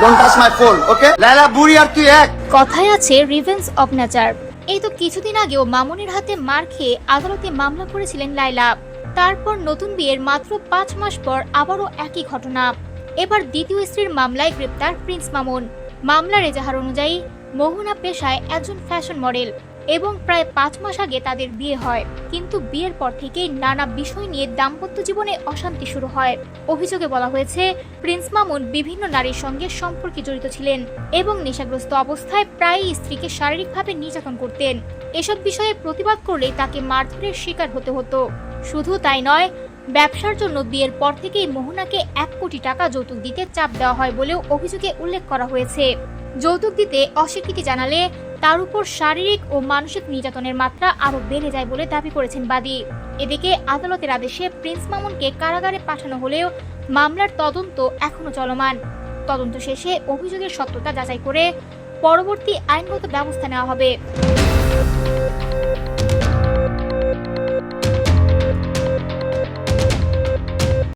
Don't touch my phone, ওকে? লায়লা বুড়ি আর তুই এক। কথায় আছে রিভেঞ্জ অফ নেচার। এই তো কিছুদিন আগেও মামুনের হাতে মার খেয়ে আদালতে মামলা করেছিলেন লায়লা। তারপর নতুন বিয়ের মাত্র 5 মাস পর আবারও একই ঘটনা। এবার দ্বিতীয় স্ত্রীর মামলায় গ্রেপ্তার প্রিন্স মামুন। মামলার এজাহার অনুযায়ী মোহনা পেশায় একজন ফ্যাশন মডেল এবং প্রায় 5 মাস আগে তাদের বিয়ে হয়, কিন্তু বিয়ের পর থেকেই নানা বিষয় নিয়ে দাম্পত্য জীবনে অশান্তি শুরু হয়। অভিযোগে বলা হয়েছে প্রিন্স মামুন বিভিন্ন নারীর সঙ্গে সম্পর্কে জড়িত ছিলেন এবং নেশাগ্রস্ত অবস্থায় প্রায়ই স্ত্রীকে শারীরিকভাবে নির্যাতন করতেন। এসব বিষয়ে প্রতিবাদ করলেই তাকে মারধরের শিকার হতে হতো। শুধু তাই নয়, ব্যবসার জন্য বিয়ের পর থেকেই মোহনাকে 1 কোটি টাকা যৌতুক দিতে চাপ দেওয়া হয় বলেও অভিযোগে উল্লেখ করা হয়েছে। যৌতুক দিতে অস্বীকৃতি জানালে তার উপর শারীরিক ও মানসিক নির্যাতনের মাত্রা আরো বেড়ে যায় বলে দাবি করেছেন বাদী। এদিকে আদালতের আদেশে প্রিন্স মামুনকে কারাগারে পাঠানো হলেও মামলার তদন্ত এখনো চলমান। তদন্ত শেষে অভিযোগের সত্যতা যাচাই করে পরবর্তী আইনগত ব্যবস্থা নেওয়া হবে।